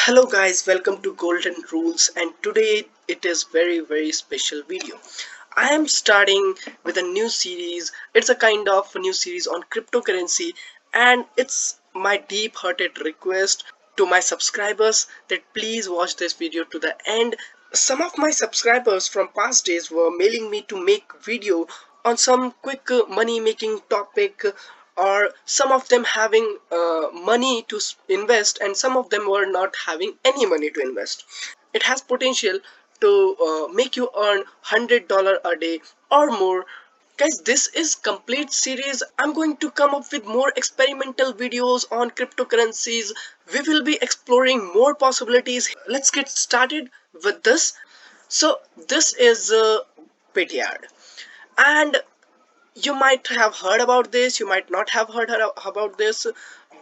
Hello guys, welcome to Golden Rules, and today it is very special video. I am starting with a new series. It's a kind of a new series on cryptocurrency, and it's my deep hearted request to my subscribers that please watch this video to the end. Some of my subscribers from past days were mailing me to make video on some quick money making topic, or some of them having money to invest and some of them were not having any money to invest. It has potential to make you earn $100 a day or more. Guys, this is complete series. I'm going to come up with more experimental videos on cryptocurrencies. We will be exploring more possibilities. Let's get started with this. So this is Bityard, and you might have heard about this, you might not have heard about this.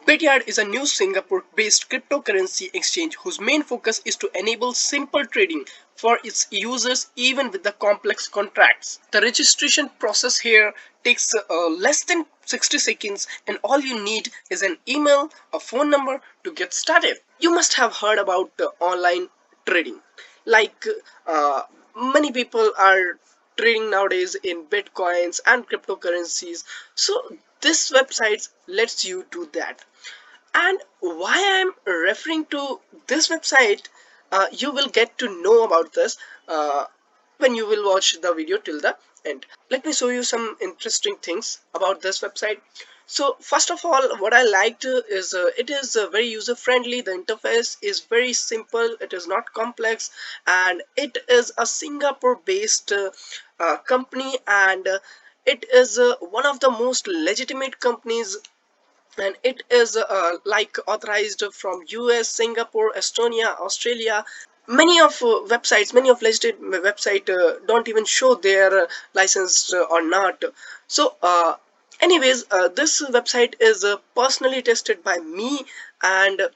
Bityard is a new Singapore-based cryptocurrency exchange whose main focus is to enable simple trading for its users even with the complex contracts. The registration process here takes less than 60 seconds, and all you need is an email, a phone number to get started. You must have heard about online trading. Like many people are trading nowadays in bitcoins and cryptocurrencies, so this website lets you do that. And why I'm referring to this website, you will get to know about this when you will watch the video till the end. Let me show you some interesting things about this website. So first of all, what I liked is it is very user friendly. The interface is very simple, it is not complex, and it is a Singapore based company, and it is one of the most legitimate companies, and it is like authorized from US, Singapore, Estonia, Australia. Many of many of legitimate website don't even show their licensed or not. So anyways, this website is personally tested by me, and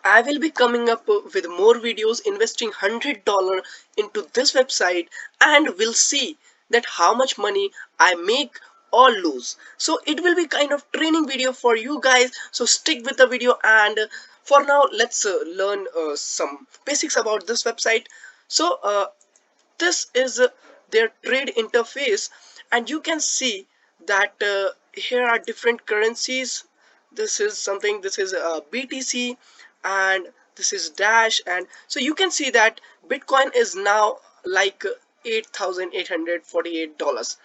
I will be coming up with more videos investing $100 into this website, and we'll see that how much money I make or lose. So it will be kind of training video for you guys, so stick with the video. And for now, let's learn some basics about this website. So this is their trade interface, and you can see that here are different currencies. This is something, this is BTC, and this is Dash, and so you can see that Bitcoin is now like $8,848.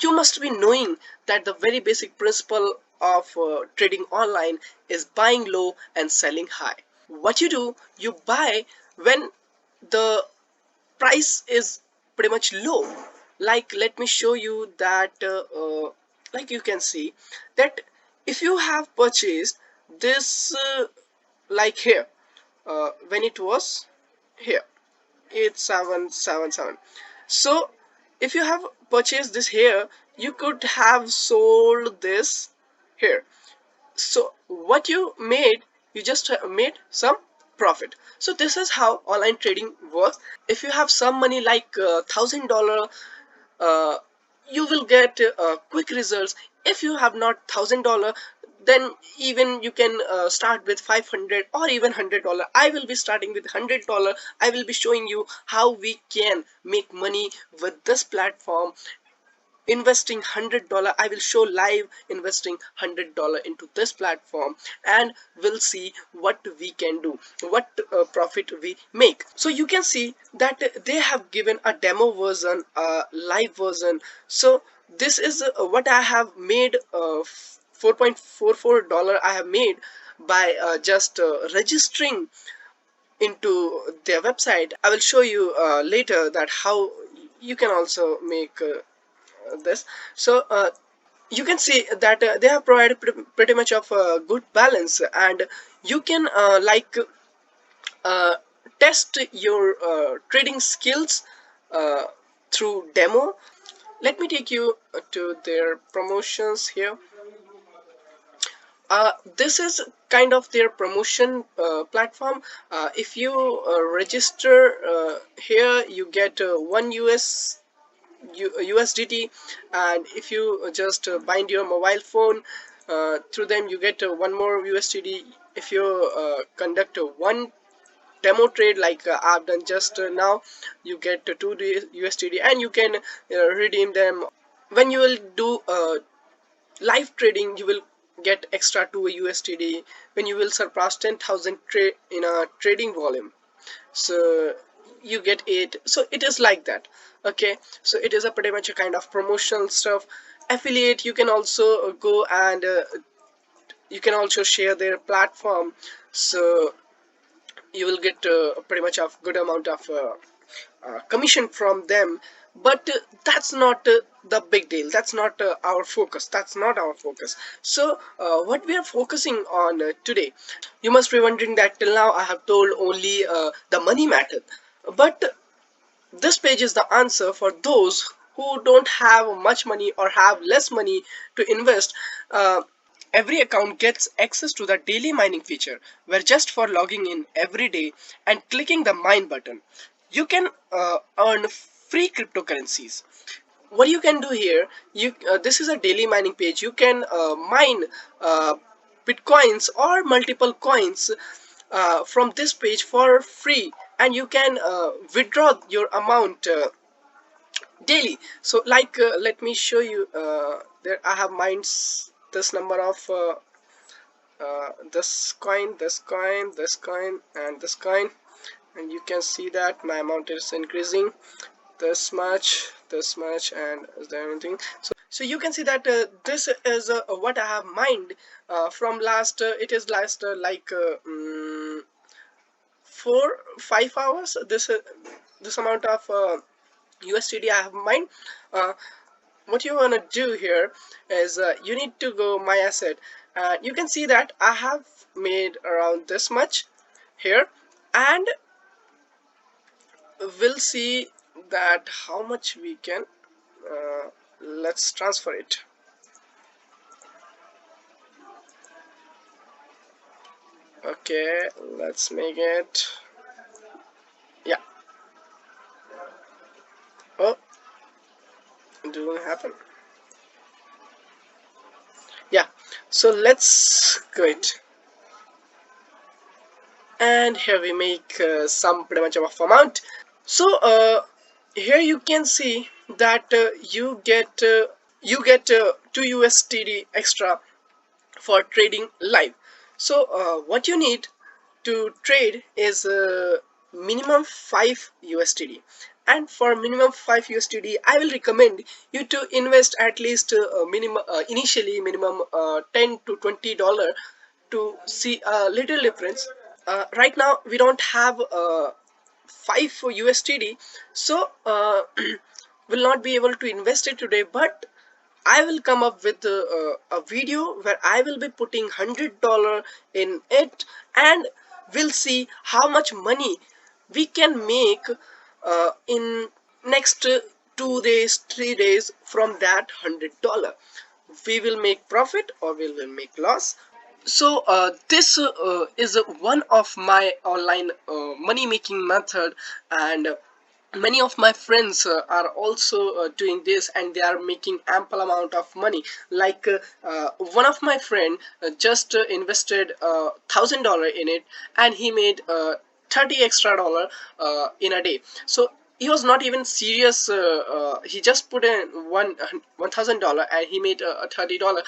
You must be knowing that the very basic principle of trading online is buying low and selling high. What you do, you buy when the price is pretty much low. Like, let me show you that like you can see that if you have purchased this like here, when it was here 8777, so if you have purchased this here, you could have sold this here. So what you made, you just made some profit. So this is how online trading works. If you have some money like $1,000, uh, you will get quick results. If you have not $1,000, then even you can start with 500 or even $100. I will be starting with $100. I will be showing you how we can make money with this platform investing $100. I will show live investing $100 into this platform, and we'll see what we can do, what profit we make. So you can see that they have given a demo version, a live version. So this is what I have made, $4.44 I have made by just registering into their website. I will show you later that how you can also make this. So you can see that they have provided pretty much of a good balance, and you can uh, test your trading skills uh, through demo. Let me take you to their promotions here. This is kind of their promotion platform. If you register here, you get 1 USDT, and if you just bind your mobile phone through them, you get one more USDT. If you conduct one demo trade like I've done just now. You get 2 USDT and you can redeem them. When you will do live trading, you will get extra 2 USDT when you will surpass 10,000 trade in a trading volume. So you get it. So it is like that. Okay, so it is a pretty much a kind of promotional stuff. Affiliate, you can also go and you can also share their platform, so you will get pretty much a good amount of commission from them. But that's not the big deal. That's not our focus. That's not our focus. So what we are focusing on today, you must be wondering that till now I have told only the money method, but this page is the answer for those who don't have much money or have less money to invest. Every account gets access to the daily mining feature, where just for logging in every day and clicking the mine button, you can earn free cryptocurrencies. What you can do here, you this is a daily mining page. You can mine uh, bitcoins or multiple coins from this page for free, and you can withdraw your amount daily. So like let me show you, there I have mined this number of this coin, this coin, this coin, and this coin, and you can see that my amount is increasing this much. And is there anything? So you can see that this is what I have mined from last it is last 4-5 hours. This amount of USDT I have mined. uh, what you want to do here is you need to go my asset. You can see that I have made around this much here, and we'll see that how much we can let's transfer it. Okay, let's make it, yeah. Oh, it didn't happen. Yeah, so let's quit, and here we make some pretty much of amount. So here you can see that you get 2 USDT extra for trading live. So what you need to trade is minimum 5 USDT, and for minimum 5 USDT I will recommend you to invest at least minimum initially minimum 10 to $20 to see a little difference. Right now we don't have 5 for USDT, so will not be able to invest it today, but I will come up with a video where I will be putting $100 in it, and we'll see how much money we can make in next 2 days, 3 days from that $100. We will make profit or we will make loss. So this is one of my online money making method, and many of my friends are also doing this, and they are making ample amount of money. Like one of my friend just invested $1,000 in it, and he made 30 extra dollar in a day. So he was not even serious. He just put in $1,000 and he made $30.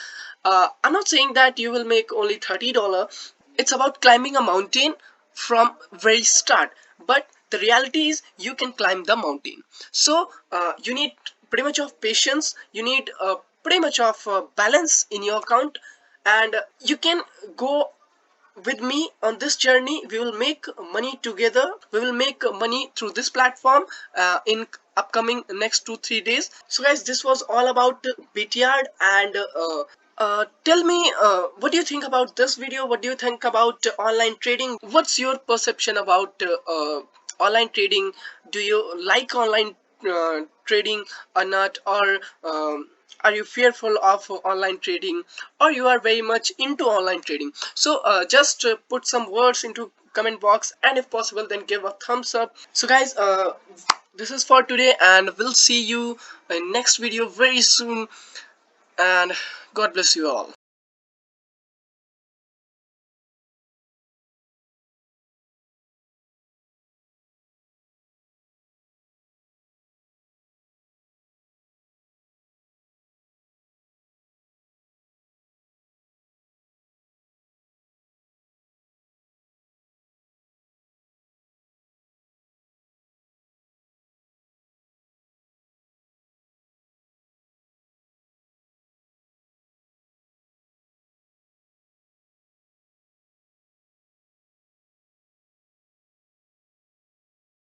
I'm not saying that you will make only $30. It's about climbing a mountain from very start, but the reality is you can climb the mountain. So you need pretty much of patience. You need pretty much of balance in your account, and you can go with me on this journey. We will make money together. We will make money through this platform in upcoming next 2-3 days. So guys, this was all about Bityard, and tell me what do you think about this video. What do you think about online trading? What's your perception about online trading? Do you like online trading or not? Or are you fearful of online trading, or you are very much into online trading? So just put some words into comment box, and if possible then give a thumbs up. So guys, this is for today, and we'll see you in next video very soon, and God bless you all.